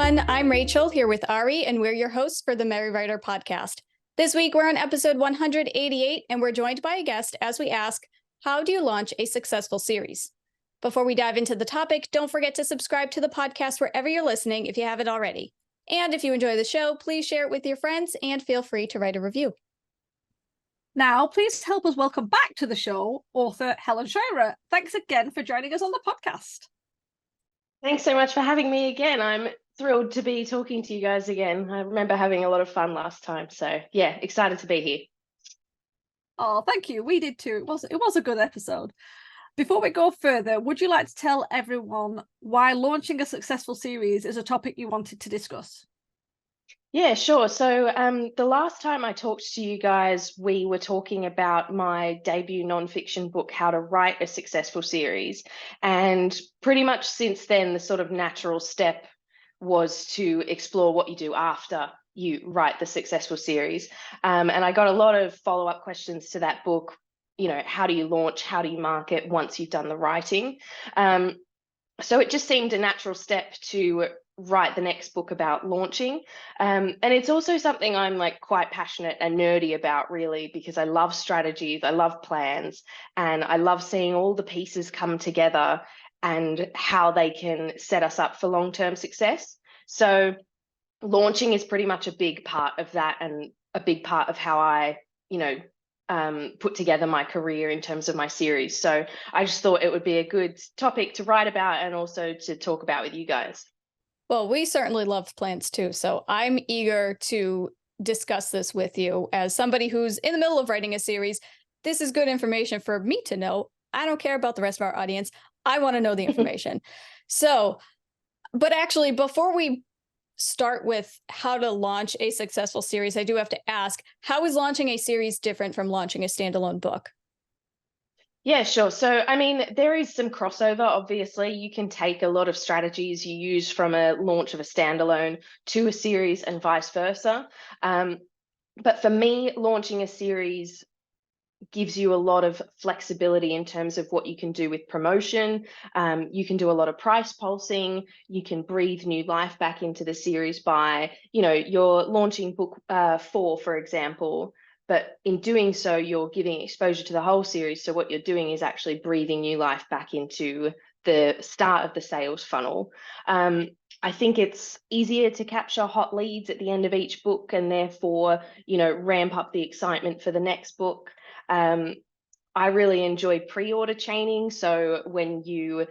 everyone. I'm Rachel here with Ari, and we're your hosts for the Merry Writer podcast. This week, we're on episode 188, and we're joined by a guest as we ask, how do you launch a successful series? Before we dive into the topic, don't forget to subscribe to the podcast wherever you're listening if you haven't already. And if you enjoy the show, please share it with your friends and feel free to write a review. Now, please help us welcome back to the show author Helen Scheuerer. Thanks again for joining us on the podcast. Thanks so much for having me again. I'm thrilled to be talking to you guys again. I remember having a lot of fun last time. So yeah, excited to be here. Oh, thank you. We did too. It was a good episode. Before we go further, would you like to tell everyone why launching a successful series is a topic you wanted to discuss? Yeah, sure. So the last time I talked to you guys, we were talking about my debut nonfiction book, How to Write a Successful Series. And pretty much since then, the sort of natural step was to explore what you do after you write the successful series. And I got a lot of follow-up questions to that book. You know, how do you launch? How do you market once you've done the writing? So it just seemed a natural step to write the next book about launching. And it's also something I'm like quite passionate and nerdy about, really, because I love strategies, I love plans, and I love seeing all the pieces come together and how they can set us up for long-term success. So launching is pretty much a big part of that and a big part of how I, put together my career in terms of my series. So I just thought it would be a good topic to write about and also to talk about with you guys. Well, we certainly love plans too, so I'm eager to discuss this with you. As somebody who's in the middle of writing a series, this is good information for me to know. I don't care about the rest of our audience. I want to know the information. So, but actually, before we start with how to launch a successful series, I do have to ask, how is launching a series different from launching a standalone book? Yeah, sure. So, I mean, there is some crossover, obviously. You can take a lot of strategies you use from a launch of a standalone to a series and vice versa. But for me, launching a series gives you a lot of flexibility in terms of what you can do with promotion. You can do a lot of price pulsing. You can breathe new life back into the series by, you're launching book 4, for example. But in doing so, you're giving exposure to the whole series. So what you're doing is actually breathing new life back into the start of the sales funnel. I think it's easier to capture hot leads at the end of each book and therefore, ramp up the excitement for the next book. I really enjoy pre-order chaining. So when you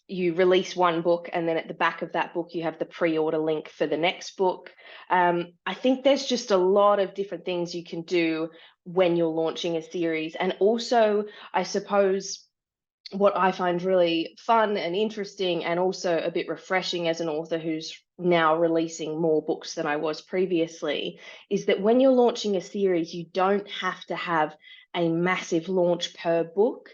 release one book and then at the back of that book you have the pre-order link for the next book. I think there's just a lot of different things you can do when you're launching a series. And also, I suppose what I find really fun and interesting and also a bit refreshing as an author who's now releasing more books than I was previously is that when you're launching a series, you don't have to have a massive launch per book.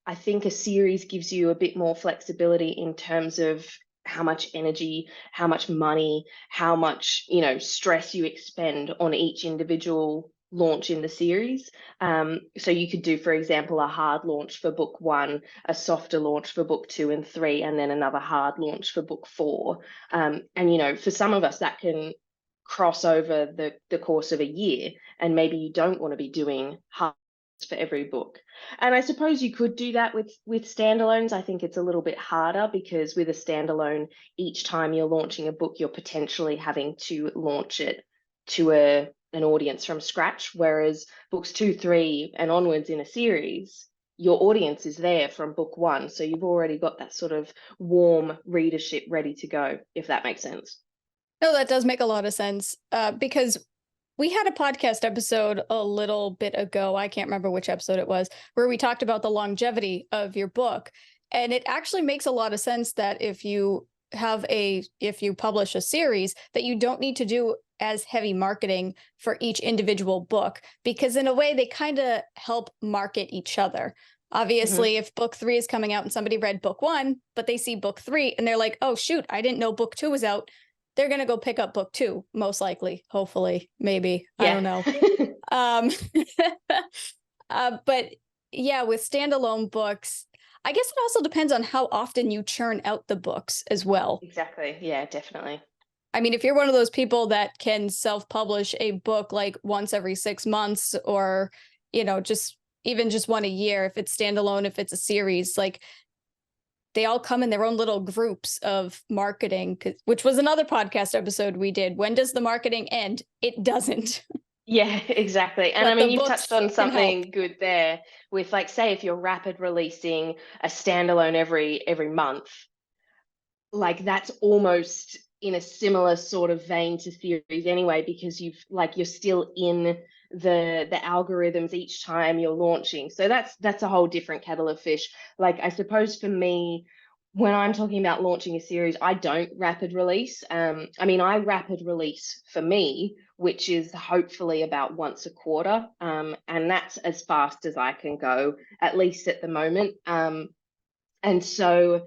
I think a series gives you a bit more flexibility in terms of how much energy, how much money, how much, stress you expend on each individual launch in the series. So you could do, for example, a hard launch for book 1, a softer launch for book 2 and 3, and then another hard launch for book 4. And, for some of us, that can cross over the course of a year, and maybe you don't want to be doing hard for every book. And I suppose you could do that with standalones. I think it's a little bit harder because with a standalone, each time you're launching a book, you're potentially having to launch it to an audience from scratch, whereas books 2, 3 and onwards in a series, your audience is there from book 1. So you've already got that sort of warm readership ready to go, if that makes sense. No, that does make a lot of sense because we had a podcast episode a little bit ago, I can't remember which episode it was, where we talked about the longevity of your book. And it actually makes a lot of sense that if you publish a series, that you don't need to do as heavy marketing for each individual book, because in a way they kind of help market each other. Obviously, if book 3 is coming out and somebody read book 1, but they see book 3 and they're like, oh, shoot, I didn't know book 2 was out. They're going to go pick up book 2, most likely, hopefully, maybe. Yeah. I don't know. But yeah, with standalone books, I guess it also depends on how often you churn out the books as well. Exactly. Yeah, definitely. I mean, if you're one of those people that can self-publish a book like once every 6 months, or, just even just one a year, if it's standalone, if it's a series, like they all come in their own little groups of marketing, which was another podcast episode we did. When does the marketing end? It doesn't. Yeah, exactly. And But I mean, the you've books touched on can help. something good there with, like, say if you're rapid releasing a standalone every month, like that's almost in a similar sort of vein to series anyway, because you're still in the algorithms each time you're launching. So that's a whole different kettle of fish. Like, I suppose for me, when I'm talking about launching a series, I don't rapid release. I mean, I rapid release for me, which is hopefully about once a quarter. And that's as fast as I can go, at least at the moment. And so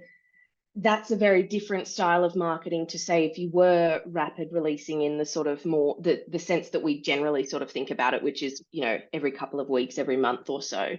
that's a very different style of marketing to, say, if you were rapid releasing in the sort of more the sense that we generally sort of think about it, which is, every couple of weeks, every month or so.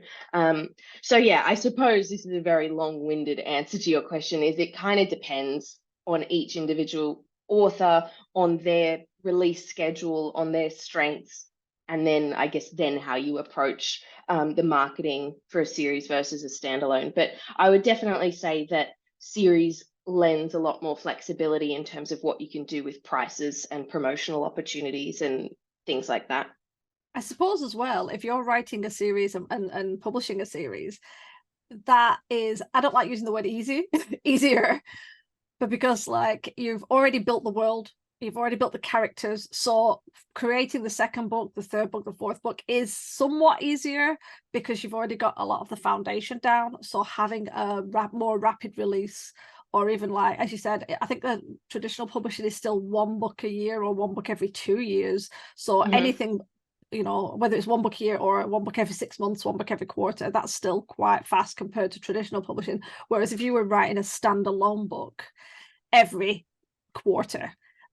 So yeah, I suppose this is a very long-winded answer to your question, is it kind of depends on each individual author, on their release schedule, on their strengths, and then I guess then how you approach the marketing for a series versus a standalone. But I would definitely say that series lends a lot more flexibility in terms of what you can do with prices and promotional opportunities and things like that. I suppose as well, if you're writing a series and publishing a series, that is, I don't like using the word easier, but because like you've already built the world, you've already built the characters, so creating the second book, the third book, the fourth book is somewhat easier because you've already got a lot of the foundation down. So having a more rapid release, or even like, as you said, I think the traditional publishing is still one book a year or one book every 2 years. So anything, whether it's one book a year or one book every 6 months, one book every quarter, that's still quite fast compared to traditional publishing. Whereas if you were writing a standalone book every quarter,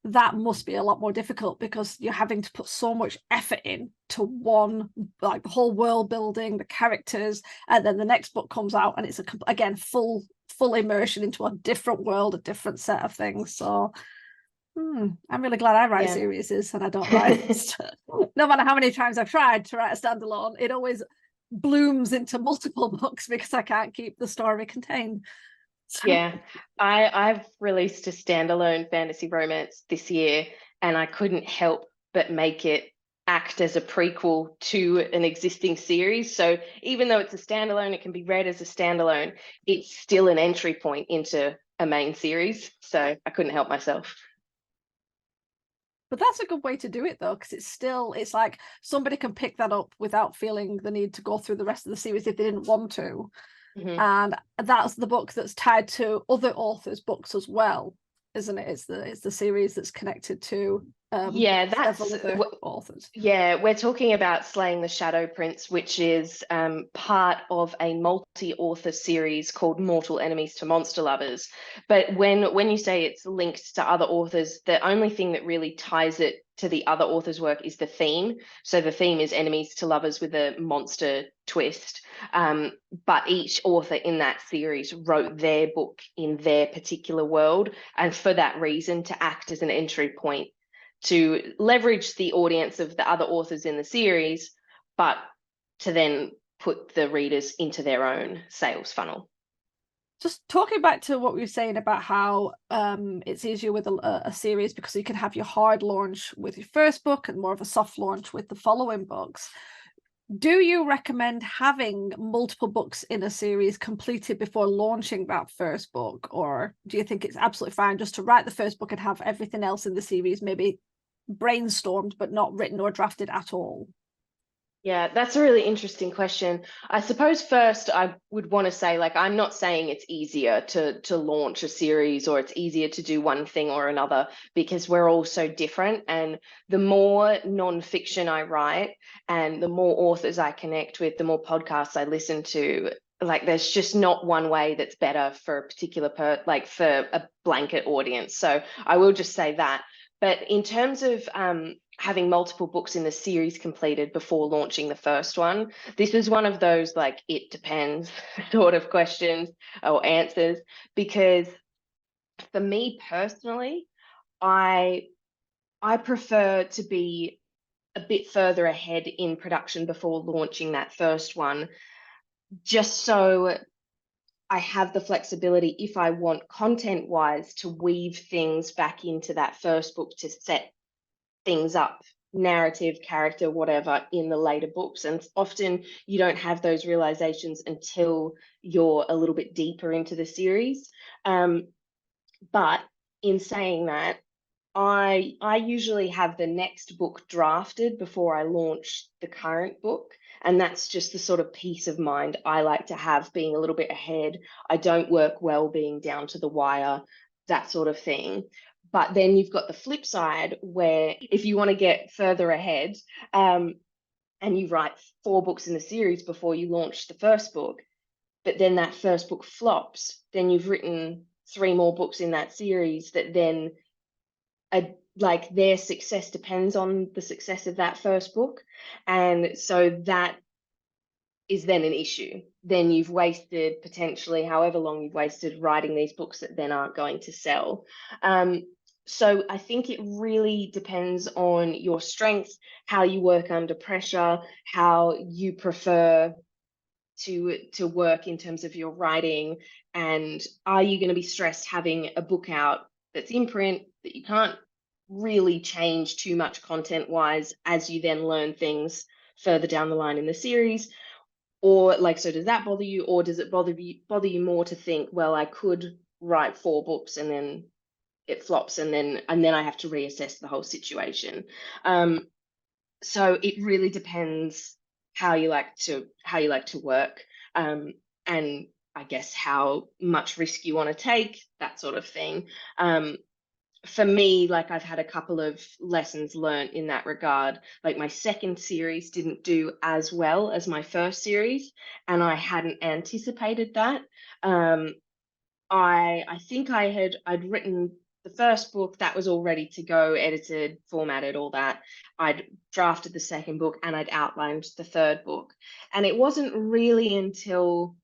that must be a lot more difficult because you're having to put so much effort in to one, like the whole world building, the characters, and then the next book comes out and it's again full immersion into a different world, a different set of things. So I'm really glad I write series and I don't write no matter how many times I've tried to write a standalone, it always blooms into multiple books because I can't keep the story contained. Yeah, I've released a standalone fantasy romance this year, and I couldn't help but make it act as a prequel to an existing series. So even though it's a standalone, it can be read as a standalone, it's still an entry point into a main series. So I couldn't help myself. But that's a good way to do it though, because it's like somebody can pick that up without feeling the need to go through the rest of the series if they didn't want to. And that's the book that's tied to other authors' books as well, isn't it? It's the series that's connected to that's other authors. Yeah, we're talking about Slaying the Shadow Prince, which is part of a multi-author series called Mortal Enemies to Monster Lovers. But when you say it's linked to other authors, the only thing that really ties it to the other author's work is the theme. So the theme is enemies to lovers with a monster twist. But each author in that series wrote their book in their particular world, and for that reason, to act as an entry point to leverage the audience of the other authors in the series, but to then put the readers into their own sales funnel. Just talking back to what we were saying about how it's easier with a series because you can have your hard launch with your first book and more of a soft launch with the following books. Do you recommend having multiple books in a series completed before launching that first book? Or do you think it's absolutely fine just to write the first book and have everything else in the series maybe brainstormed but not written or drafted at all? Yeah, that's a really interesting question. I suppose first I would want to say, like, I'm not saying it's easier to launch a series or it's easier to do one thing or another, because we're all so different. And the more nonfiction I write and the more authors I connect with, the more podcasts I listen to, like, there's just not one way that's better for a particular for a blanket audience. So I will just say that. But in terms of having multiple books in the series completed before launching the first one. This is one of those like it depends sort of questions or answers, because for me personally, I prefer to be a bit further ahead in production before launching that first one, just so I have the flexibility, if I want content wise, to weave things back into that first book to set things up, narrative, character, whatever, in the later books. And often you don't have those realizations until you're a little bit deeper into the series. But in saying that, I usually have the next book drafted before I launch the current book. And that's just the sort of peace of mind I like to have, being a little bit ahead. I don't work well being down to the wire, that sort of thing. But then you've got the flip side, where if you want to get further ahead, and you write 4 books in the series before you launch the first book, but then that first book flops, then you've written 3 more books in that series that then like their success depends on the success of that first book. And so that is then an issue. Then you've wasted potentially however long you've wasted writing these books that then aren't going to sell. So I think it really depends on your strengths, how you work under pressure, how you prefer to work in terms of your writing, and are you going to be stressed having a book out that's in print that you can't really change too much content wise as you then learn things further down the line in the series? Or like, so does that bother you, or does it bother you more to think, well, I could write 4 books and then it flops, and then I have to reassess the whole situation? So it really depends how you like to work, and I guess how much risk you want to take, that sort of thing. For me, like, I've had a couple of lessons learned in that regard. Like, my second series didn't do as well as my first series, and I hadn't anticipated that. I think I'd written the first book, that was all ready to go, edited, formatted, all that. I'd drafted the second book and I'd outlined the third book. And it wasn't really until,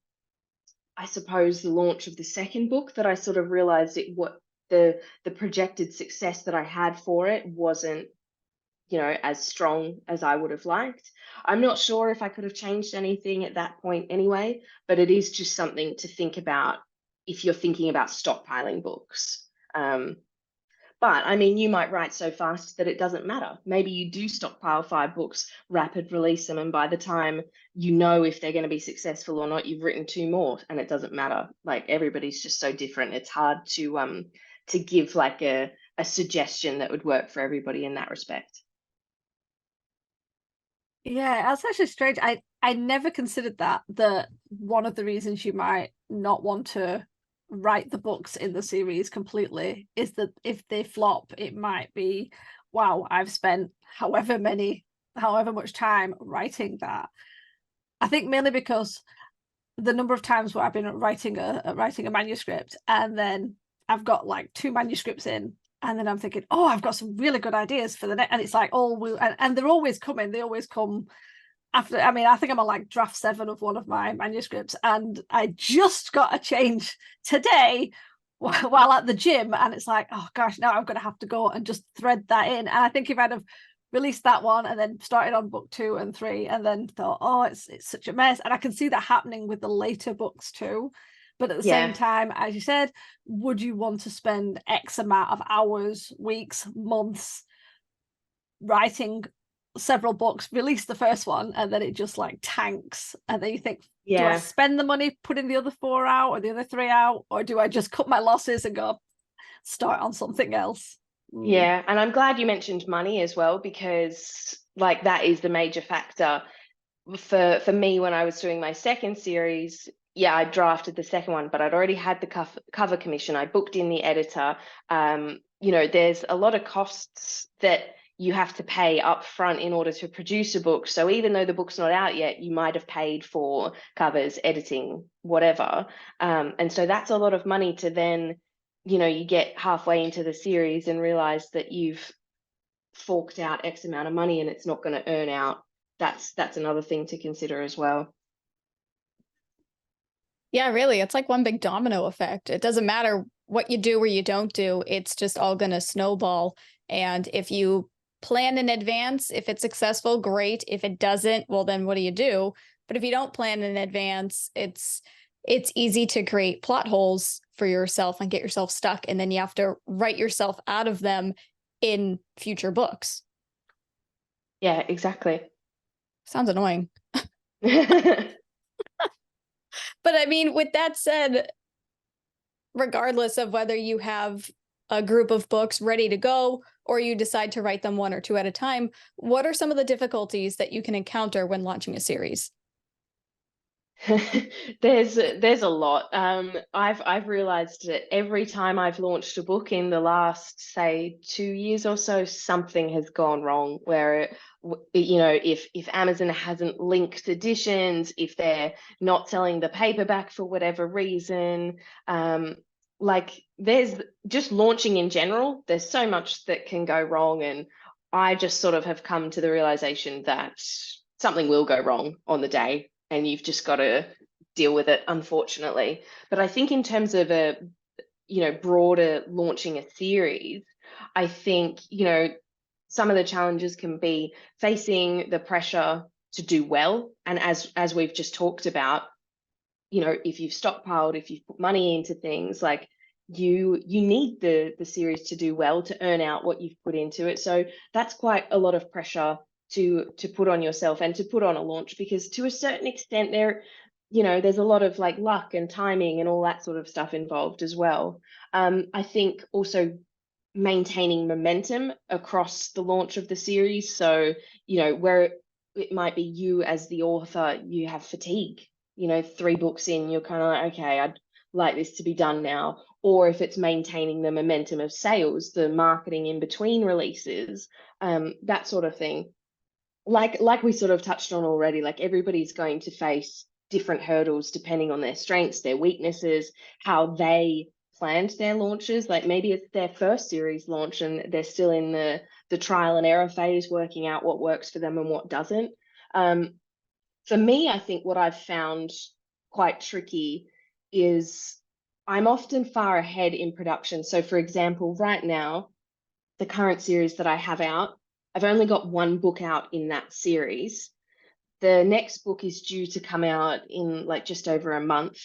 I suppose, the launch of the second book that I sort of realized what the projected success that I had for it wasn't, as strong as I would have liked. I'm not sure if I could have changed anything at that point anyway, but it is just something to think about if you're thinking about stockpiling books. But I mean, you might write so fast that it doesn't matter. Maybe you do stockpile 5 books, rapid release them, and by the time you know if they're going to be successful or not, you've written 2 more, and it doesn't matter. Like, everybody's just so different. It's hard to give like a suggestion that would work for everybody in that respect. Yeah, that's actually strange. I never considered that one of the reasons you might not want to write the books in the series completely is that if they flop, it might be, wow, I've spent however much time writing that. I think mainly because the number of times where I've been writing a manuscript, and then I've got like 2 manuscripts in, and then I'm thinking, oh, I've got some really good ideas for the next, and it's like, oh, and they're always coming. They always come after. I mean, I think I'm on like draft 7 of one of my manuscripts, and I just got a change today while at the gym, and it's like, oh gosh, now I'm going to have to go and just thread that in. And I think if I'd have released that one and then started on book 2 and 3 and then thought, oh, it's such a mess, and I can see that happening with the later books too. But at the same time, as you said, would you want to spend X amount of hours, weeks, months writing several books, release the first one, and then it just like tanks? And then you think, do I spend the money putting the other 4 out or the other 3 out? Or do I just cut my losses and go start on something else? Yeah, and I'm glad you mentioned money as well, because like that is the major factor for me when I was doing my second series. Yeah, I drafted the second one, but I'd already had the cover commission. I booked in the editor. There's a lot of costs that you have to pay up front in order to produce a book. So even though the book's not out yet, you might have paid for covers, editing, whatever. And so that's a lot of money to then, you get halfway into the series and realize that you've forked out X amount of money and it's not going to earn out. That's another thing to consider as well. Yeah, really. It's like one big domino effect. It doesn't matter what you do or you don't do. It's just all going to snowball. And if you plan in advance, if it's successful, great. If it doesn't, well, then what do you do? But if you don't plan in advance, it's easy to create plot holes for yourself and get yourself stuck. And then you have to write yourself out of them in future books. Yeah, exactly. Sounds annoying. But I mean, with that said, regardless of whether you have a group of books ready to go or you decide to write them one or two at a time, what are some of the difficulties that you can encounter when launching a series? There's a lot. I've realized that every time I've launched a book in the last, say, 2 years or so, something has gone wrong. Where you know, if Amazon hasn't linked editions, if they're not selling the paperback for whatever reason, like there's just launching in general. There's so much that can go wrong, and I just sort of have come to the realization that something will go wrong on the day, and you've just got to deal with it, unfortunately. But I think in terms of a, you know, broader launching a series, I think, you know, some of the challenges can be facing the pressure to do well. And as we've just talked about, you know, if you've stockpiled, if you've put money into things, like you need the series to do well to earn out what you've put into it. So that's quite a lot of pressure to put on yourself and to put on a launch, because to a certain extent there, you know, there's a lot of like luck and timing and all that sort of stuff involved as well. I think also maintaining momentum across the launch of the series. So, you know, where it might be you as the author, you have fatigue, you know, 3 books in, you're kind of like, okay, I'd like this to be done now. Or if it's maintaining the momentum of sales, the marketing in between releases, that sort of thing. Like we sort of touched on already, like everybody's going to face different hurdles depending on their strengths, their weaknesses, how they planned their launches. Like maybe it's their first series launch and they're still in the trial and error phase, working out what works for them and what doesn't. For me, I think what I've found quite tricky is I'm often far ahead in production. So for example, right now, the current series that I have out, I've only got 1 book out in that series. The next book is due to come out in like just over a month.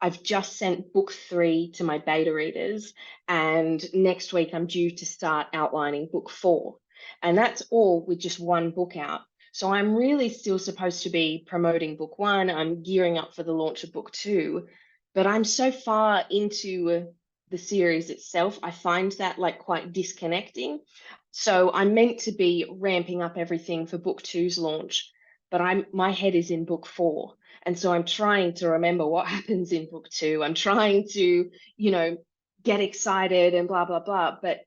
I've just sent book 3 to my beta readers, and next week I'm due to start outlining book 4. And that's all with just 1 book out. So I'm really still supposed to be promoting book 1. I'm gearing up for the launch of book 2, but I'm so far into the series itself, I find that like quite disconnecting. So I'm meant to be ramping up everything for book 2's launch, but my head is in book 4. And so I'm trying to remember what happens in book 2. I'm trying to, you know, get excited and blah, blah, blah. But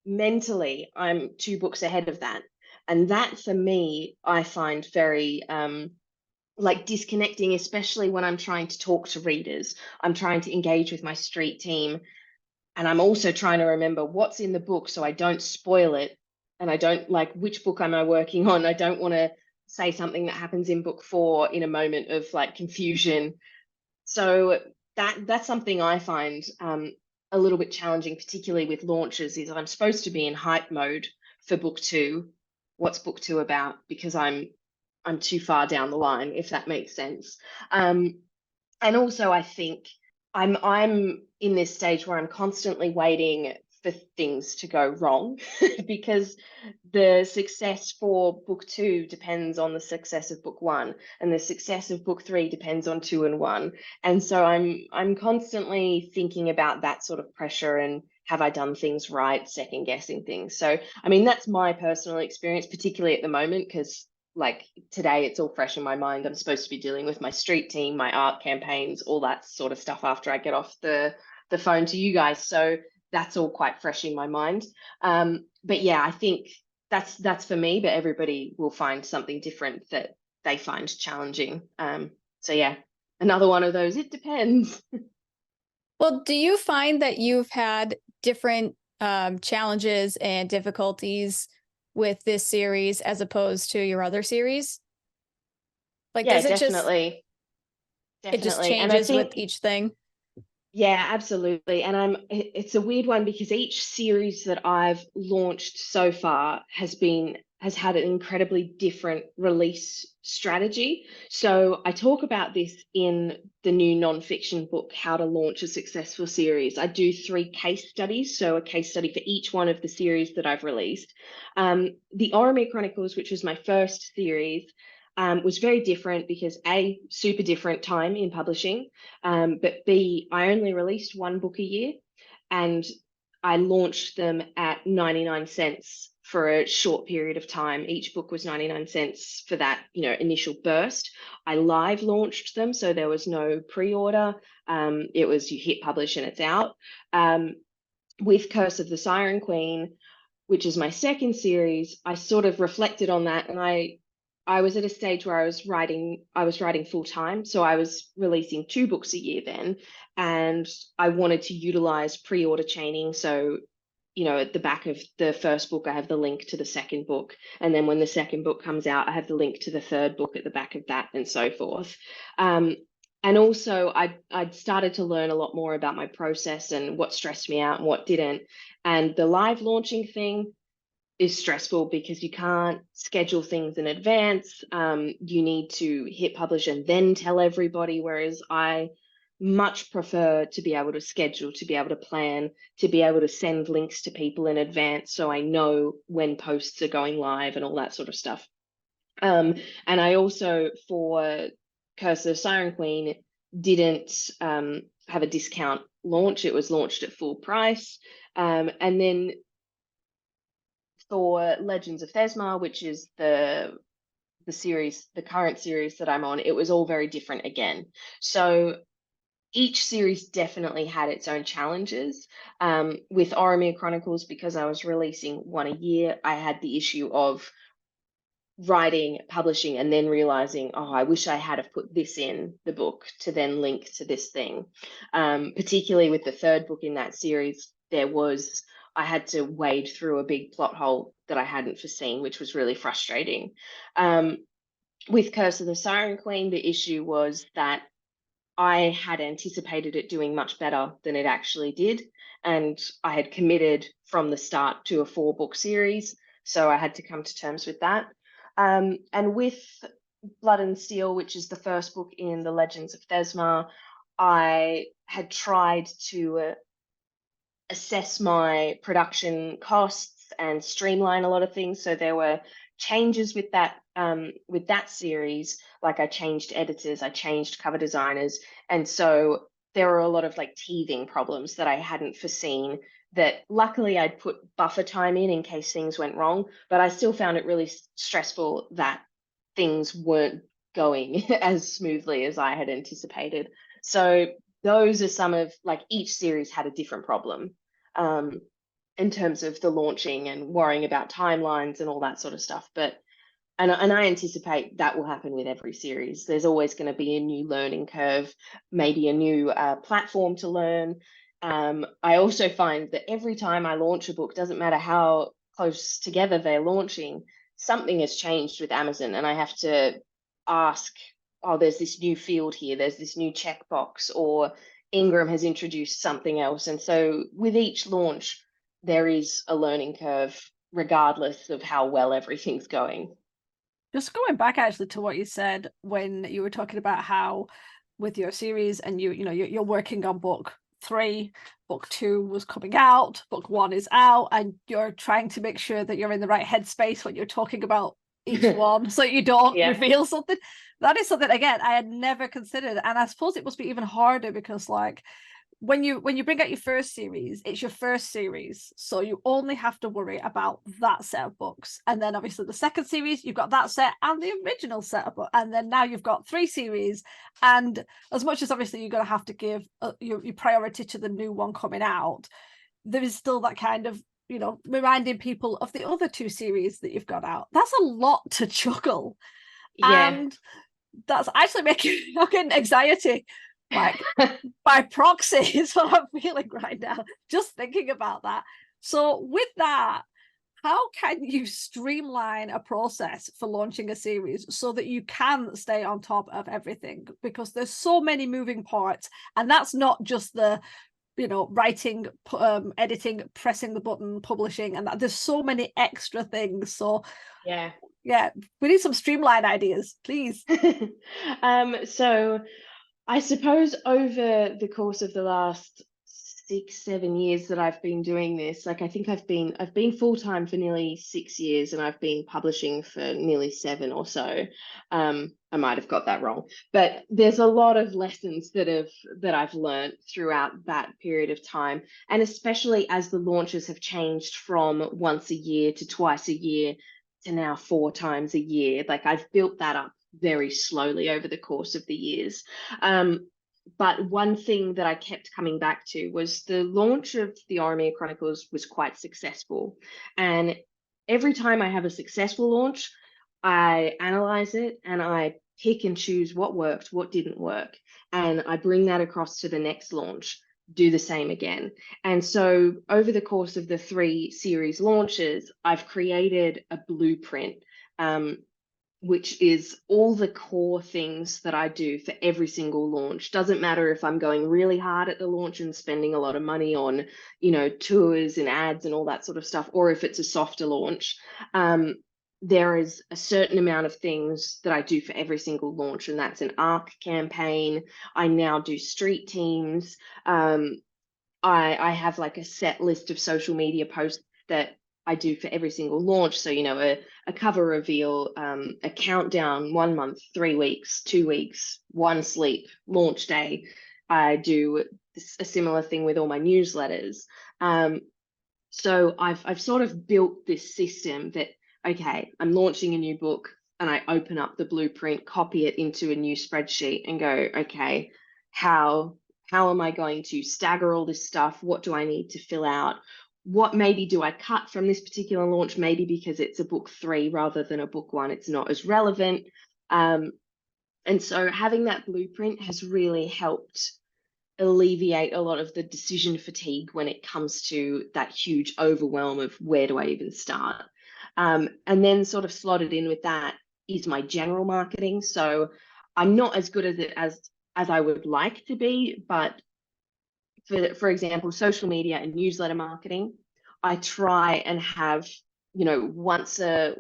mentally, I'm 2 books ahead of that. And that for me, I find very like disconnecting, especially when I'm trying to talk to readers. I'm trying to engage with my street team. And I'm also trying to remember what's in the book so I don't spoil it. And I don't, like, which book am I working on? I don't want to say something that happens in book 4 in a moment of like confusion. So that's something I find a little bit challenging, particularly with launches, is I'm supposed to be in hype mode for book 2. What's book 2 about? Because I'm too far down the line, if that makes sense. And also I think I'm in this stage where I'm constantly waiting for things to go wrong because the success for book 2 depends on the success of book 1, and the success of book 3 depends on 2 and 1. And so I'm constantly thinking about that sort of pressure and have I done things right, second guessing things. So I mean, that's my personal experience, particularly at the moment, because like today it's all fresh in my mind. I'm supposed to be dealing with my street team, my art campaigns, all that sort of stuff after I get off the phone to you guys. So that's all quite fresh in my mind. But yeah, I think that's for me, but everybody will find something different that they find challenging. So yeah, another one of those, it depends. Well, do you find that you've had different challenges and difficulties with this series as opposed to your other series? Like, Yeah, does it definitely. it just Definitely. And I changes with think, each thing? yeah, absolutely. And it's a weird one because each series that I've launched so far has had an incredibly different release strategy. So I talk about this in the new nonfiction book, How to Launch a Successful Series. I do 3 case studies, so a case study for each one of the series that I've released. The Oremere Chronicles, which was my first series, was very different because A, super different time in publishing, but B, I only released 1 book a year, and I launched them at 99 cents for a short period of time. Each book was 99 cents for that, initial burst. I live launched them, so there was no pre-order. It was you hit publish and it's out. With Curse of the Cyren Queen, which is my second series, I sort of reflected on that, and I was at a stage where I was writing full time. So I was releasing 2 books a year then. And I wanted to utilize pre-order chaining. So, at the back of the first book, I have the link to the second book. And then when the second book comes out, I have the link to the third book at the back of that, and so forth. And also I'd started to learn a lot more about my process and what stressed me out and what didn't. And the live launching thing is stressful because you can't schedule things in advance. You need to hit publish and then tell everybody, whereas I much prefer to be able to schedule, to be able to plan, to be able to send links to people in advance so I know when posts are going live and all that sort of stuff. And I also, for Curse of the Cyren Queen, didn't have a discount launch. It was launched at full price. And then for Legends of Thezmarr, which is the series, the current series that I'm on, it was all very different again. So each series definitely had its own challenges. With Oremere Chronicles, because I was releasing 1 a year, I had the issue of writing, publishing, and then realizing, oh, I wish I had have put this in the book to then link to this thing. Particularly with the third book in that series, I had to wade through a big plot hole that I hadn't foreseen, which was really frustrating. With Curse of the Cyren Queen, the issue was that I had anticipated it doing much better than it actually did. And I had committed from the start to a 4-book series. So I had to come to terms with that. And with Blood and Steel, which is the first book in the Legends of Thezmarr, I had tried to assess my production costs and streamline a lot of things. So there were changes with that series. Like I changed editors, I changed cover designers, and so there were a lot of like teething problems that I hadn't foreseen, that luckily I'd put buffer time in case things went wrong, but I still found it really stressful that things weren't going as smoothly as I had anticipated. So those are some of, like, each series had a different problem in terms of the launching and worrying about timelines and all that sort of stuff. But and I anticipate that will happen with every series. There's always going to be a new learning curve, maybe a new platform to learn. I also find that every time I launch a book, doesn't matter how close together they're launching, something has changed with Amazon, and I have to ask, oh, there's this new field here, there's this new checkbox, or Ingram has introduced something else. And so with each launch, there is a learning curve, regardless of how well everything's going. Just going back actually to what you said when you were talking about how with your series and you're working on book 3, book 2 was coming out, book 1 is out, and you're trying to make sure that you're in the right headspace when you're talking about each one so you don't reveal something. That is something, again, I had never considered, and I suppose it must be even harder because, like, when you bring out your first series, it's your first series, so you only have to worry about that set of books. And then obviously the second series, you've got that set and the original set of books, and then now you've got 3 series. And as much as obviously you're going to have to give your priority to the new one coming out, there is still that kind of, reminding people of the other 2 series that you've got out. That's a lot to juggle. And that's actually making anxiety, like, by proxy, is what I'm feeling right now, just thinking about that. So with that, how can you streamline a process for launching a series so that you can stay on top of everything? Because there's so many moving parts, and that's not just the, you know, writing, editing, pressing the button, publishing, and that there's so many extra things. So Yeah. We need some streamline ideas, please. So I suppose over the course of the last 6-7 years that I've been doing this, like I think I've been full-time for nearly 6 years, and I've been publishing for nearly 7 or so. I might have got that wrong, but there's a lot of lessons that I've learned throughout that period of time, and especially as the launches have changed from once a year to twice a year to now 4 times a year. Like I've built that up very slowly over the course of the years. But one thing that I kept coming back to was the launch of the Oremere Chronicles was quite successful. And every time I have a successful launch, I analyze it and I pick and choose what worked, what didn't work. And I bring that across to the next launch, do the same again. And so over the course of the 3 series launches, I've created a blueprint, which is all the core things that I do for every single launch. Doesn't matter if I'm going really hard at the launch and spending a lot of money on, you know, tours and ads and all that sort of stuff, or if it's a softer launch. There is a certain amount of things that I do for every single launch, and that's an ARC campaign. I now do street teams. I have like a set list of social media posts that I do for every single launch. So, you know, a cover reveal, a countdown, 1 month, 3 weeks, 2 weeks, 1 sleep, launch day. I do a similar thing with all my newsletters. So I've sort of built this system that, okay, I'm launching a new book, and I open up the blueprint, copy it into a new spreadsheet and go, okay, how am I going to stagger all this stuff? What do I need to fill out? What maybe do I cut from this particular launch? Maybe because it's a book 3 rather than a book 1, it's not as relevant. And so having that blueprint has really helped alleviate a lot of the decision fatigue when it comes to that huge overwhelm of where do I even start. And then sort of slotted in with that is my general marketing. So I'm not as good at it as I would like to be, but for example, social media and newsletter marketing, I try and have, you know, once a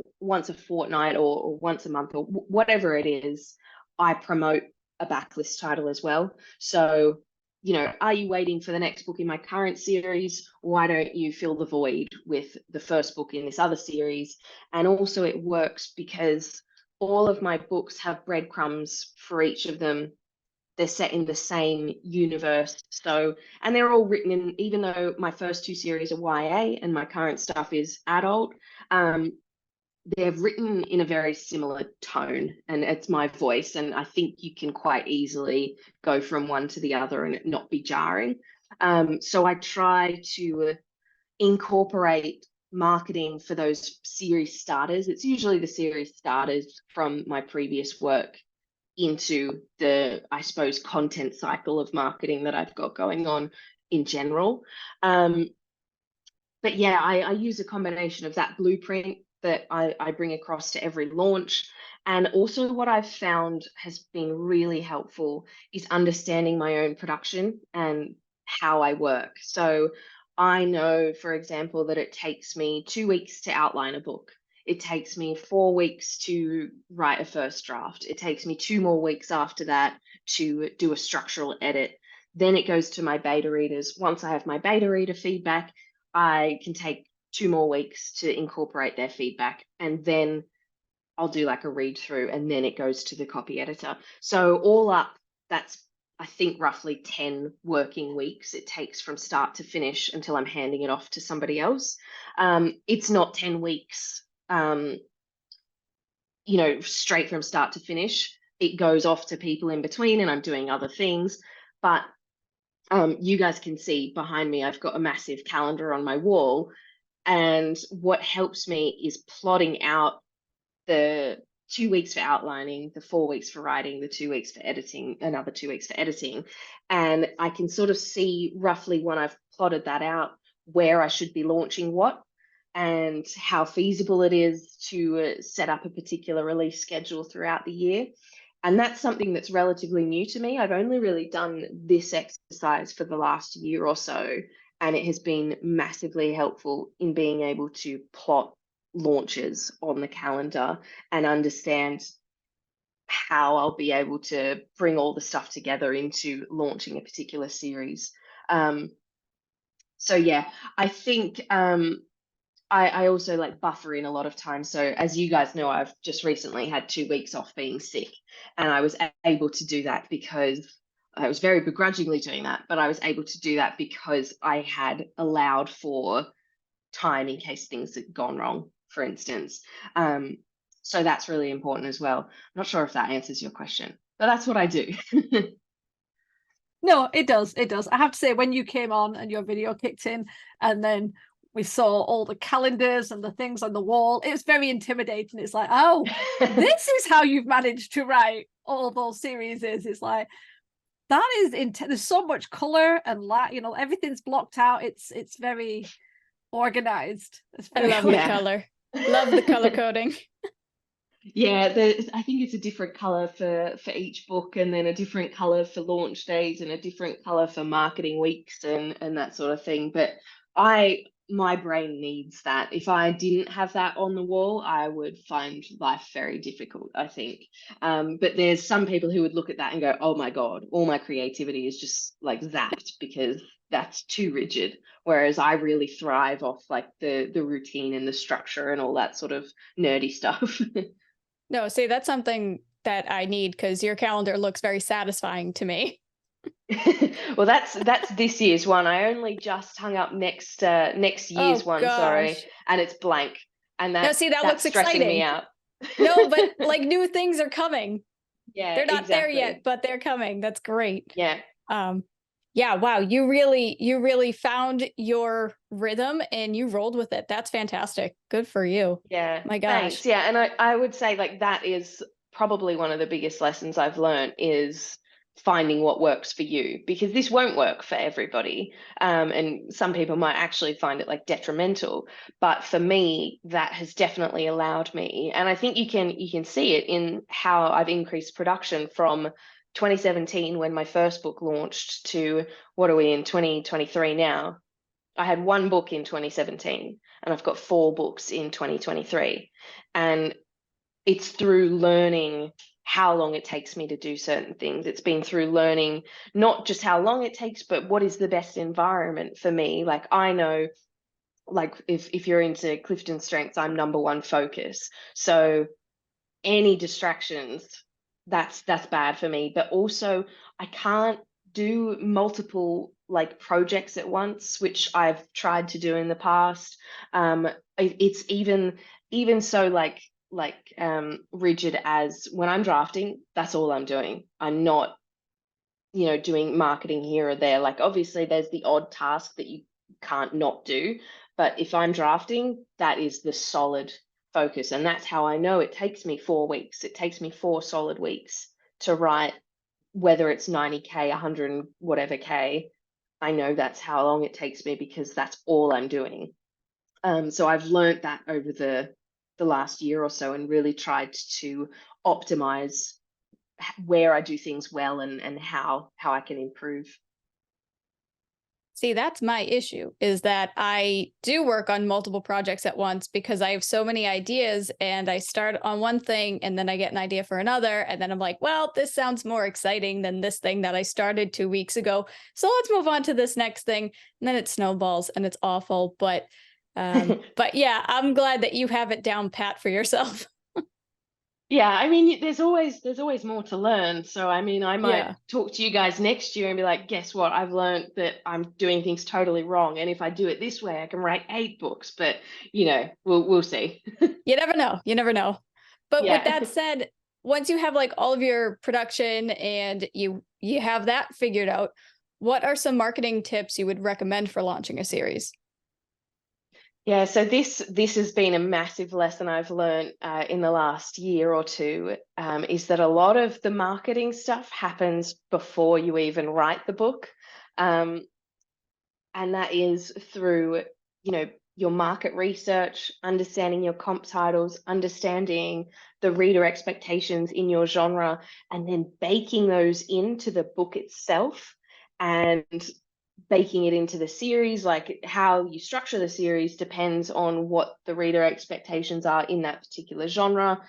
fortnight or once a month or whatever it is, I promote a backlist title as well. So, you know, are you waiting for the next book in my current series? Why don't you fill the void with the first book in this other series? And also it works because all of my books have breadcrumbs for each of them. They're set in the same universe. So, and they're all written in, even though my first 2 series are YA and my current stuff is adult, they're written in a very similar tone, and it's my voice. And I think you can quite easily go from one to the other and it not be jarring. So I try to incorporate marketing for those series starters. It's usually the series starters from my previous work into the, I suppose, content cycle of marketing that I've got going on in general. But yeah, I use a combination of that blueprint that I bring across to every launch. And also what I've found has been really helpful is understanding my own production and how I work. So I know, for example, that it takes me 2 weeks to outline a book. It takes me 4 weeks to write a first draft. It takes me 2 more weeks after that to do a structural edit. Then it goes to my beta readers. Once I have my beta reader feedback, I can take 2 more weeks to incorporate their feedback. And then I'll do like a read through, and then it goes to the copy editor. So all up, that's, I think, roughly 10 working weeks it takes from start to finish until I'm handing it off to somebody else. It's not 10 weeks you know, straight from start to finish. It goes off to people in between, and I'm doing other things. But you guys can see behind me, I've got a massive calendar on my wall. And what helps me is plotting out the 2 weeks for outlining, the 4 weeks for writing, the 2 weeks for editing, another 2 weeks for editing. And I can sort of see roughly when I've plotted that out where I should be launching what. and how feasible it is to set up a particular release schedule throughout the year. And that's something that's relatively new to me. I've only really done this exercise for the last year or so, and it has been massively helpful in being able to plot launches on the calendar and understand how I'll be able to bring all the stuff together into launching a particular series. So yeah, I think I also like buffer in a lot of time. So as you guys know, I've just recently had 2 weeks off being sick, and I was able to do that because I was very begrudgingly doing that, but I was able to do that because I had allowed for time in case things had gone wrong, for instance. So that's really important as well. I'm not sure if that answers your question, but that's what I do. No, it does. It does. I have to say, when you came on and your video kicked in, and then we saw all the calendars and the things on the wall, it was very intimidating. It's like, oh, this is how you've managed to write all those series. It's like, that is there's so much color and light, you know, everything's blocked out. It's very organized. I love the color. Love the color coding. Yeah, I think it's a different color for each book, and then a different color for launch days, and a different color for marketing weeks, and that sort of thing. But my brain needs that. If I didn't have that on the wall, I would find life very difficult, I think. But there's some people who would look at that and go, "Oh my God, all my creativity is just like zapped because that's too rigid." Whereas I really thrive off like the routine and the structure and all that sort of nerdy stuff. No, see, that's something that I need because your calendar looks very satisfying to me. Well, that's this year's one. I only just hung up next year's one, gosh. sorry, and it's blank. And No, see, that looks stressing exciting. me out. No, but like new things are coming. Yeah, they're not there exactly. yet, but they're coming. That's great. Yeah. Yeah, wow, you really found your rhythm and you rolled with it. That's fantastic. Good for you. Yeah. My gosh. Thanks. Yeah, and I would say like that is probably one of the biggest lessons I've learned is finding what works for you, because this won't work for everybody. And some people might actually find it like detrimental, but for me that has definitely allowed me, and I think you can see it in how I've increased production from 2017 when my first book launched to what are we in 2023 now. I had 1 book in 2017 and I've got 4 books in 2023, and it's through learning how long it takes me to do certain things. It's been through learning not just how long it takes, but what is the best environment for me. Like I know, like if you're into Clifton Strengths, I'm #1 focus. So any distractions, that's bad for me. But also I can't do multiple like projects at once, which I've tried to do in the past. It's even so like rigid as when I'm drafting, that's all I'm doing. I'm not, doing marketing here or there. Like obviously there's the odd task that you can't not do, but if I'm drafting, that is the solid focus. And that's how I know it takes me 4 weeks. It takes me 4 solid weeks to write, whether it's 90K, 100 and whatever K. I know that's how long it takes me because that's all I'm doing. So I've learned that over the last year or so, and really tried to optimize where I do things well and how I can improve. See, that's my issue, is that I do work on multiple projects at once because I have so many ideas, and I start on one thing and then I get an idea for another. And then I'm like, well, this sounds more exciting than this thing that I started 2 weeks ago. So let's move on to this next thing. And then it snowballs and it's awful. But yeah, I'm glad that you have it down pat for yourself. Yeah, I mean, there's always more to learn. So, I mean, I might talk to you guys next year and be like, guess what? I've learned that I'm doing things totally wrong. And if I do it this way, I can write 8 books. But, we'll see. You never know. You never know. But Yeah. with that said, once you have like all of your production and you have that figured out, what are some marketing tips you would recommend for launching a series? Yeah, so this has been a massive lesson I've learned in the last year or two, is that a lot of the marketing stuff happens before you even write the book. And that is through, your market research, understanding your comp titles, understanding the reader expectations in your genre, and then baking those into the book itself and baking it into the series. Like how you structure the series depends on what the reader expectations are in that particular genre.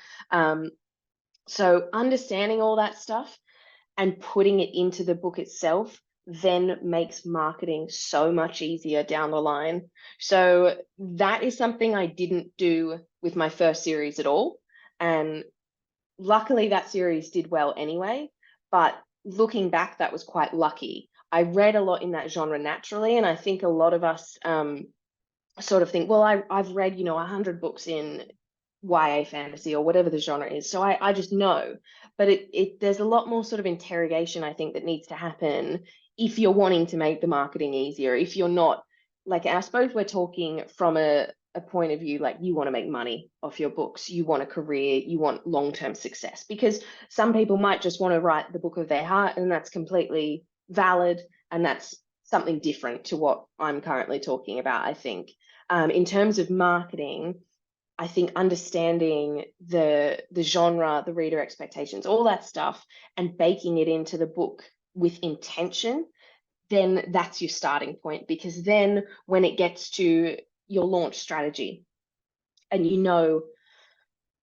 So understanding all that stuff and putting it into the book itself then makes marketing so much easier down the line. So that is something I didn't do with my first series at all. And luckily that series did well anyway, but looking back, that was quite lucky. I read a lot in that genre naturally, and I think a lot of us sort of think, well, I've read, 100 books in YA fantasy or whatever the genre is, so I just know. But there's a lot more sort of interrogation, I think, that needs to happen if you're wanting to make the marketing easier. If you're not, like, I suppose we're talking from a point of view, like, you want to make money off your books, you want a career, you want long-term success, because some people might just want to write the book of their heart, and that's completely valid, and that's something different to what I'm currently talking about, I think. In terms of marketing, I think understanding the genre, the reader expectations, all that stuff, and baking it into the book with intention, then that's your starting point. Because then when it gets to your launch strategy and you know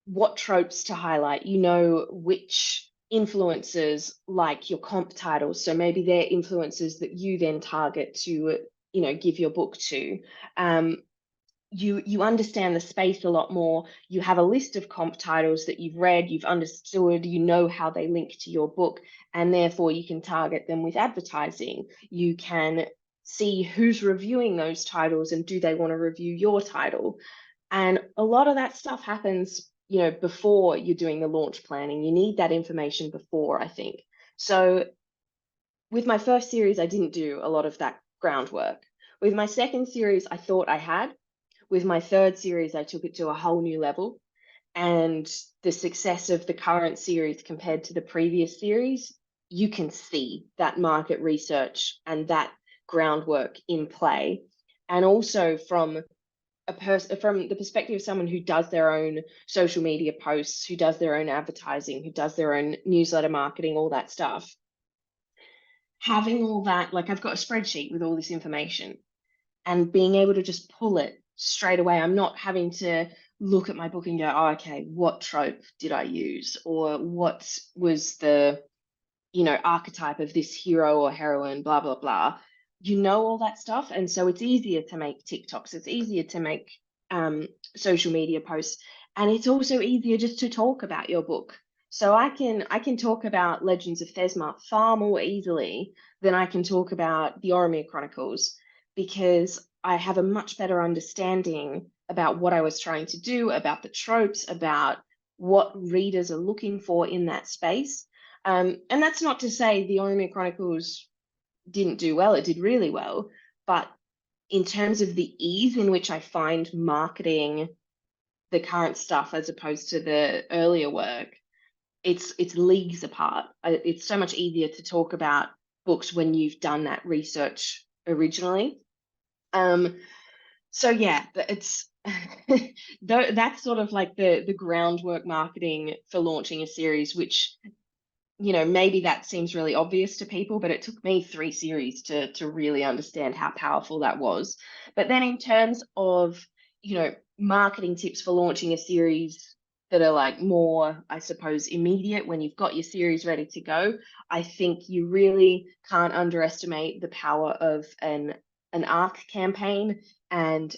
what tropes to highlight, you know which influencers like your comp titles, so maybe they're influencers that you then target to give your book to. You understand the space a lot more. You have a list of comp titles that you've read, you've understood, you know how they link to your book, and therefore you can target them with advertising. You can see who's reviewing those titles and do they want to review your title. And a lot of that stuff happens, before you're doing the launch planning. You need that information before, I think. So with my first series, I didn't do a lot of that groundwork. With my second series, I thought I had. With my third series, I took it to a whole new level. And the success of the current series compared to the previous series, you can see that market research and that groundwork in play. And also from from the perspective of someone who does their own social media posts, who does their own advertising, who does their own newsletter marketing, all that stuff. Having all that, like, I've got a spreadsheet with all this information and being able to just pull it straight away. I'm not having to look at my book and go, oh, okay, what trope did I use? Or what was the, archetype of this hero or heroine, blah, blah, blah. You know all that stuff. And so it's easier to make TikToks. It's easier to make social media posts. And it's also easier just to talk about your book. So I can talk about Legends of Thezmarr far more easily than I can talk about the Oremere Chronicles, because I have a much better understanding about what I was trying to do, about the tropes, about what readers are looking for in that space. And that's not to say the Oremere Chronicles didn't do well. It did really well. But in terms of the ease in which I find marketing the current stuff as opposed to the earlier work, it's leagues apart. It's so much easier to talk about books when you've done that research originally. So yeah, it's that's sort of like the groundwork marketing for launching a series, which, maybe that seems really obvious to people, but it took me 3 series to really understand how powerful that was. But then in terms of, marketing tips for launching a series that are like more, I suppose, immediate when you've got your series ready to go, I think you really can't underestimate the power of an arc campaign and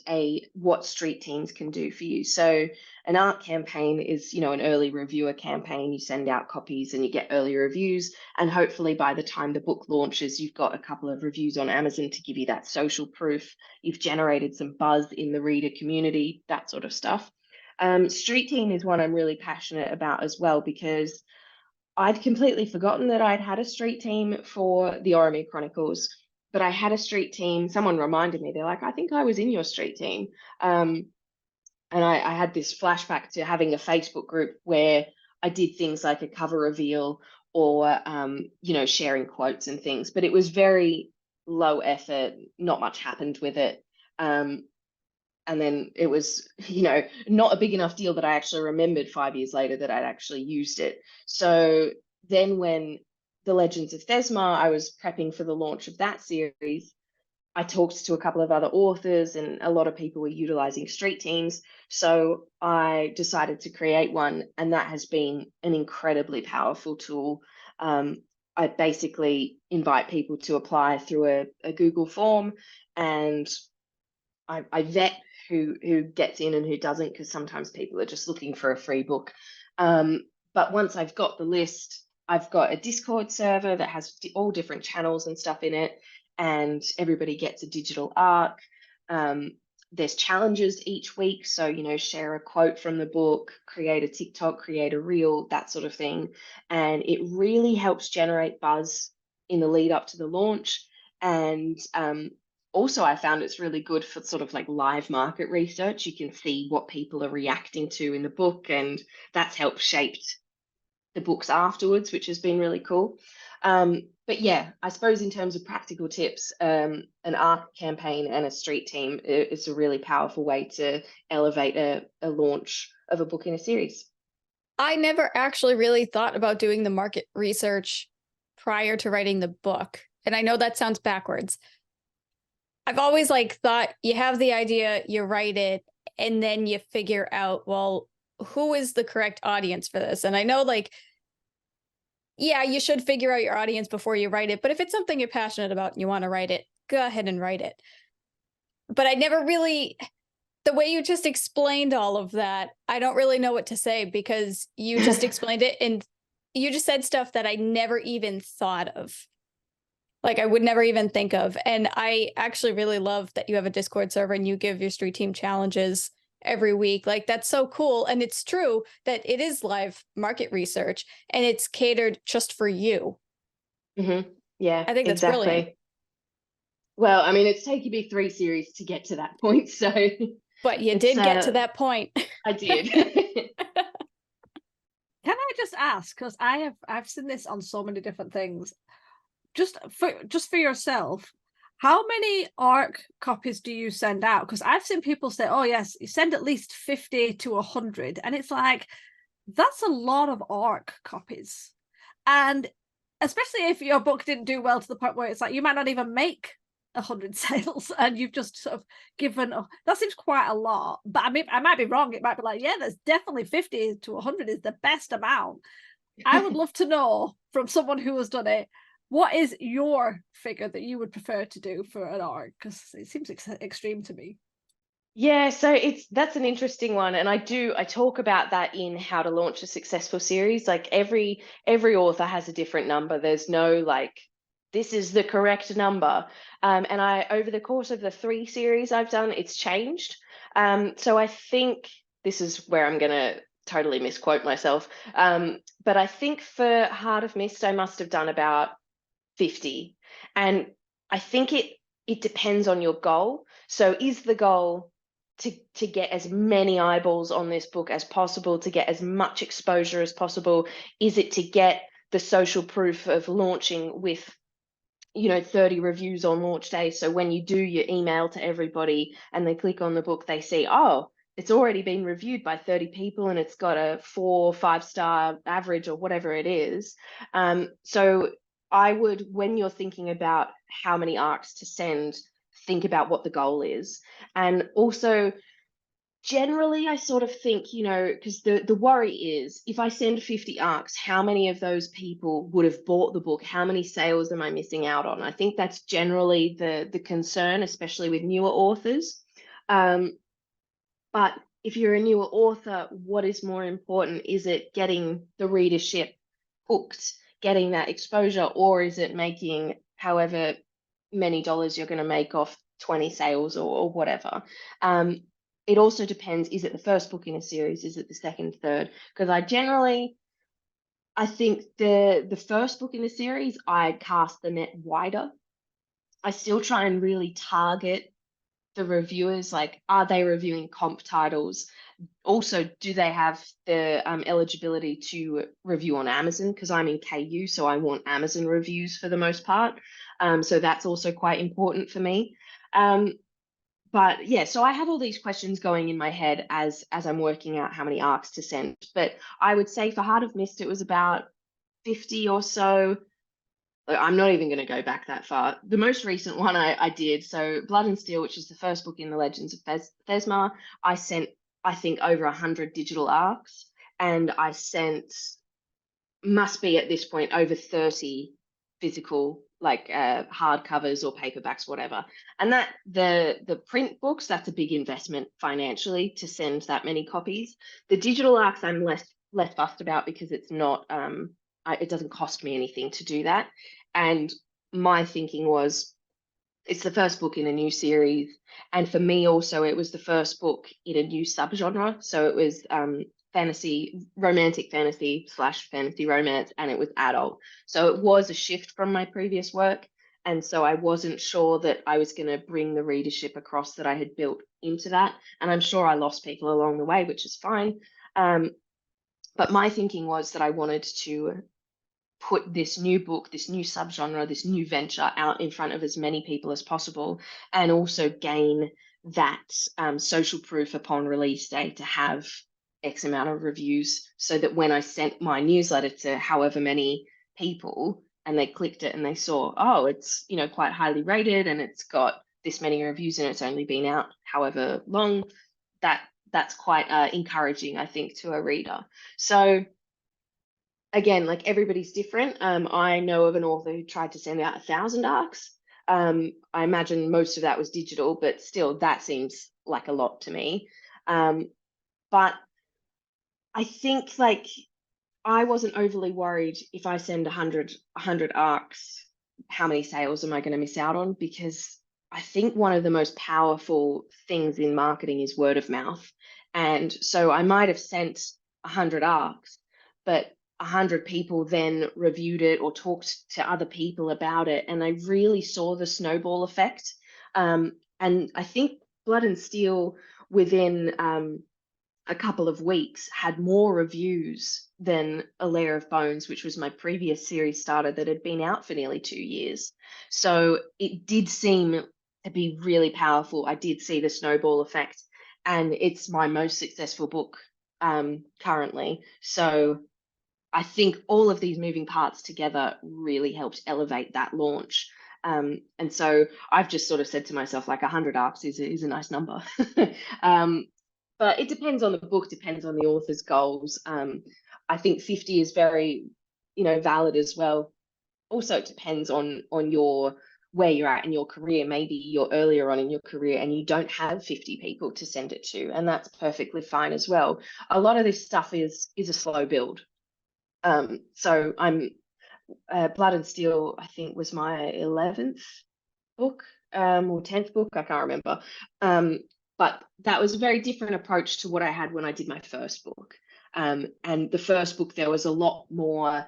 what street teams can do for you. So an arc campaign is, an early reviewer campaign. You send out copies and you get early reviews. And hopefully by the time the book launches, you've got a couple of reviews on Amazon to give you that social proof. You've generated some buzz in the reader community, that sort of stuff. Street team is one I'm really passionate about as well, because I'd completely forgotten that I'd had a street team for the Oremere Chronicles, but I had a street team. Someone reminded me, they're like, I think I was in your street team. And I had this flashback to having a Facebook group where I did things like a cover reveal or, sharing quotes and things, but it was very low effort. Not much happened with it. and then it was, you know, not a big enough deal that I actually remembered 5 years later that I'd actually used it. So then when the Legends of Thezmarr, I was prepping for the launch of that series, I talked to a couple of other authors, and a lot of people were utilizing street teams. So I decided to create one, and that has been an incredibly powerful tool. I basically invite people to apply through a Google form, and I vet who gets in and who doesn't, because sometimes people are just looking for a free book. But once I've got the list, I've got a Discord server that has all different channels and stuff in it, and everybody gets a digital arc. There's challenges each week, so, you know, share a quote from the book, create a TikTok, create a reel, that sort of thing. And it really helps generate buzz in the lead up to the launch. And also, I found it's really good for sort of like live market research. You can see what people are reacting to in the book, and that's helped shape the books afterwards, which has been really cool. But yeah, I suppose in terms of practical tips, an ARC campaign and a street team is a really powerful way to elevate a launch of a book in a series. I never actually really thought about doing the market research prior to writing the book. And I know that sounds backwards. I've always like thought you have the idea, you write it, and then you figure out, well, who is the correct audience for this? And I know, like, yeah, you should figure out your audience before you write it. But if it's something you're passionate about and you want to write it, go ahead and write it. But I never really, the way you just explained all of that, I don't really know what to say, because you just explained it and you just said stuff that I never even thought of. Like, I would never even think of. And I actually really love that you have a Discord server and you give your street team challenges every week. Like, that's so cool. And it's true that it is live market research and it's catered just for you. Mm-hmm. Yeah, I think that's brilliant. Well, I mean, it's taken me 3 series to get to that point, so. But you did get to that point. I did. Can I just ask, because I've seen this on so many different things, just for yourself, how many ARC copies do you send out? Because I've seen people say, oh yes, you send at least 50 to 100, and it's like, that's a lot of ARC copies. And especially if your book didn't do well to the point where it's like you might not even make 100 sales, and you've just sort of given, that seems quite a lot. But I mean, I might be wrong. It might be like, yeah, there's definitely 50 to 100 is the best amount. I would love to know from someone who has done it, what is your figure that you would prefer to do for an ARC? Because it seems extreme to me. Yeah, so that's an interesting one, and I talk about that in How to Launch a Successful Series. Like every author has a different number. There's no like, this is the correct number. And I, over the course of the 3 series I've done, it's changed. So I think this is where I'm gonna totally misquote myself. But I think for Heart of Mist, I must have done about 50. And I think it depends on your goal. So is the goal to get as many eyeballs on this book as possible, to get as much exposure as possible? Is it to get the social proof of launching with, you know, 30 reviews on launch day? So when you do your email to everybody and they click on the book, they see, oh, it's already been reviewed by 30 people and it's got a 4 or 5-star average or whatever it is. So I would, when you're thinking about how many ARCs to send, think about what the goal is. And also, generally, I sort of think, you know, because the worry is, if I send 50 ARCs, how many of those people would have bought the book? How many sales am I missing out on? I think that's generally the concern, especially with newer authors. But if you're a newer author, what is more important? Is it getting the readership hooked, getting that exposure, or is it making however many dollars you're going to make off 20 sales or whatever? It also depends, is it the first book in a series? Is it the second, third? Because I think the first book in a series, I cast the net wider. I still try and really target the reviewers, like, are they reviewing comp titles? Also, do they have the eligibility to review on Amazon? Because I'm in KU, so I want Amazon reviews for the most part. So that's also quite important for me. But but yeah, so I have all these questions going in my head as I'm working out how many arcs to send. But I would say for Heart of Mist, it was about 50 or so. I'm not even going to go back that far. The most recent one I did, so Blood and Steel, which is the first book in the Legends of Thezmarr, I sent, I think, over 100 digital arcs, and I sent, must be at this point, over 30 physical, like hardcovers or paperbacks, whatever. And that the print books, that's a big investment financially to send that many copies. The digital arcs I'm less fussed about because it's not it doesn't cost me anything to do that. And my thinking was, it's the first book in a new series, and for me also it was the first book in a new subgenre. So it was fantasy, romantic fantasy / fantasy romance, and it was adult. So it was a shift from my previous work, and so I wasn't sure that I was going to bring the readership across that I had built into that. And I'm sure I lost people along the way, which is fine. But my thinking was that I wanted to put this new book, this new subgenre, this new venture out in front of as many people as possible, and also gain that social proof upon release day to have X amount of reviews, so that when I sent my newsletter to however many people and they clicked it and they saw, oh, it's, you know, quite highly rated and it's got this many reviews and it's only been out however long, that's quite encouraging, I think, to a reader. So again, like, everybody's different. I know of an author who tried to send out 1,000 arcs. I imagine most of that was digital, but still, that seems like a lot to me. But I think, like, I wasn't overly worried if I send 100 arcs, how many sales am I going to miss out on? Because I think one of the most powerful things in marketing is word of mouth. And so I might have sent 100 arcs, but 100 people then reviewed it or talked to other people about it, and I really saw the snowball effect. And I think Blood and Steel, within a couple of weeks, had more reviews than A Layer of Bones, which was my previous series starter that had been out for nearly 2 years. So it did seem to be really powerful. I did see the snowball effect, and it's my most successful book currently. So I think all of these moving parts together really helped elevate that launch. And so I've just sort of said to myself, like, 100 arcs is a nice number. But it depends on the book, depends on the author's goals. I think 50 is very, valid as well. Also, it depends on your where you're at in your career. Maybe you're earlier on in your career and you don't have 50 people to send it to, and that's perfectly fine as well. A lot of this stuff is a slow build. So I'm Blood and Steel, I think, was my 11th book or 10th book, I can't remember. But that was a very different approach to what I had when I did my first book. And the first book, there was a lot more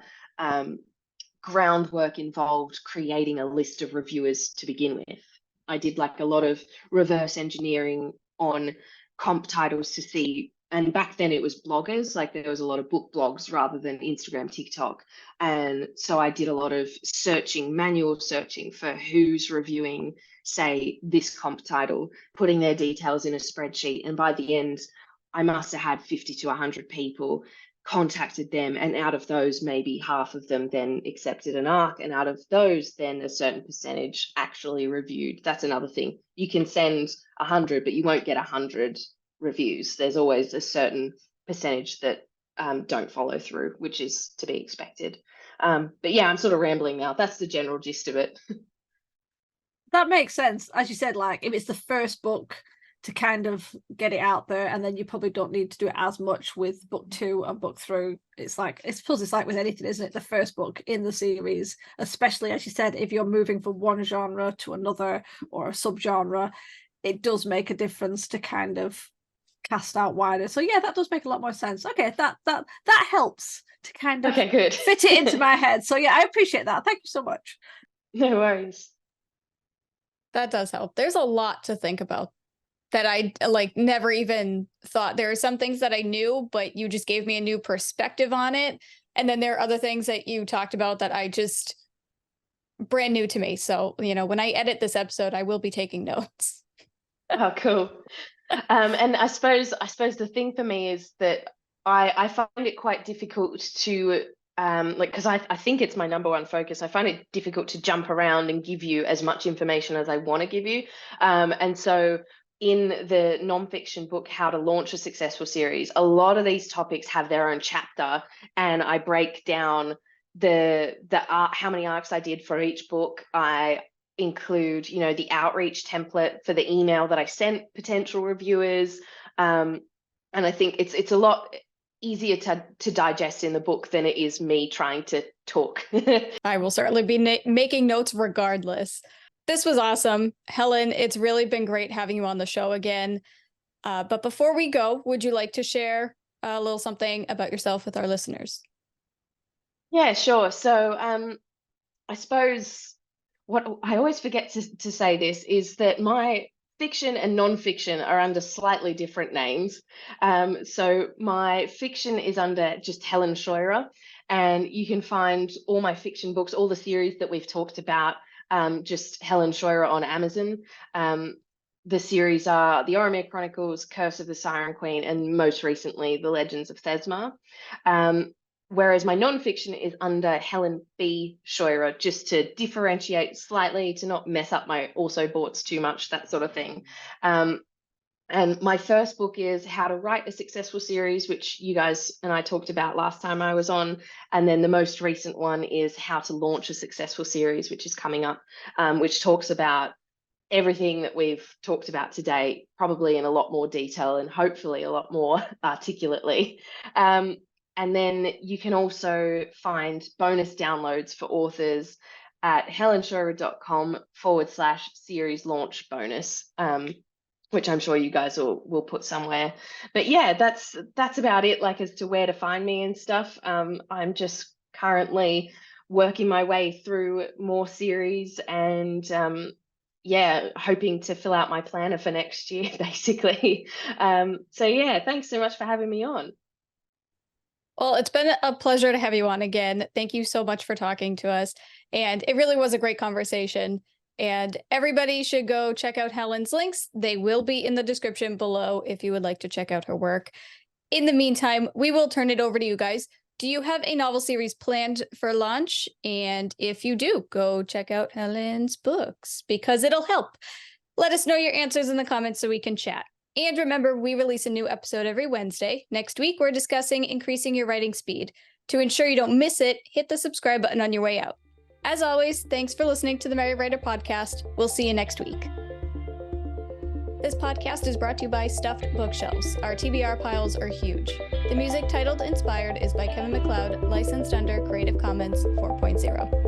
groundwork involved, creating a list of reviewers to begin with. I did like a lot of reverse engineering on comp titles to see, and back then it was bloggers, like there was a lot of book blogs rather than Instagram, TikTok. And so I did a lot of searching, manual searching for who's reviewing, say, this comp title, putting their details in a spreadsheet. And by the end, I must have had 50 to 100 people, contacted them, and out of those, maybe half of them then accepted an arc, and out of those, then a certain percentage actually reviewed. That's another thing. You can send 100, but you won't get 100 reviews. There's always a certain percentage that don't follow through, which is to be expected. But yeah, I'm sort of rambling now. That's the general gist of it. That makes sense. As you said, like, if it's the first book, to kind of get it out there, and then you probably don't need to do it as much with book 2 and book 3. It's like, I suppose it's like with anything, isn't it? The first book in the series, especially, as you said, if you're moving from one genre to another or a subgenre, it does make a difference to kind of cast out wider. So yeah, that does make a lot more sense. Okay, that helps to kind of Okay, good. fit it into my head. So yeah, I appreciate that. Thank you so much. No worries. That does help. There's a lot to think about that I never even thought. There are some things that I knew, but you just gave me a new perspective on it. And then there are other things that you talked about that I just brand new to me. So, when I edit this episode, I will be taking notes. Oh, cool. And I suppose the thing for me is that I find it quite difficult to like, because I think it's my number one focus. I find it difficult to jump around and give you as much information as I want to give you. And so in the nonfiction book, How to Launch a Successful Series, a lot of these topics have their own chapter, and I break down the how many arcs I did for each book. I include, you know, the outreach template for the email that I sent potential reviewers. And I think it's a lot easier to digest in the book than it is me trying to talk. I will certainly be making notes regardless. This was awesome. Helen, it's really been great having you on the show again. But before we go, would you like to share a little something about yourself with our listeners? Yeah, sure. So I suppose what I always forget to say this is that my fiction and nonfiction are under slightly different names. So my fiction is under just Helen Scheuerer, and you can find all my fiction books, all the series that we've talked about, just Helen Scheuerer on Amazon. The series are the Oremere Chronicles, Curse of the Cyren Queen, and most recently, the Legends of Thezmarr. Whereas my nonfiction is under Helen B. Scheuerer, just to differentiate slightly, to not mess up my also boughts too much, that sort of thing. And my first book is How to Write a Successful Series, which you guys and I talked about last time I was on. And then the most recent one is How to Launch a Successful Series, which is coming up, which talks about everything that we've talked about today, probably in a lot more detail and hopefully a lot more articulately. And then you can also find bonus downloads for authors at helenscheuerer.com/series launch bonus, which I'm sure you guys will put somewhere. But yeah, that's about it, like as to where to find me and stuff. I'm just currently working my way through more series and yeah, hoping to fill out my planner for next year, basically. So yeah, thanks so much for having me on. Well, it's been a pleasure to have you on again. Thank you so much for talking to us. And it really was a great conversation. And everybody should go check out Helen's links. They will be in the description below if you would like to check out her work. In the meantime, we will turn it over to you guys. Do you have a novel series planned for launch? And if you do, go check out Helen's books because it'll help. Let us know your answers in the comments so we can chat. And remember, we release a new episode every Wednesday. Next week, we're discussing increasing your writing speed. To ensure you don't miss it, hit the subscribe button on your way out. As always, thanks for listening to the Merry Writer Podcast. We'll see you next week. This podcast is brought to you by Stuffed Bookshelves. Our TBR piles are huge. The music titled Inspired is by Kevin MacLeod, licensed under Creative Commons 4.0.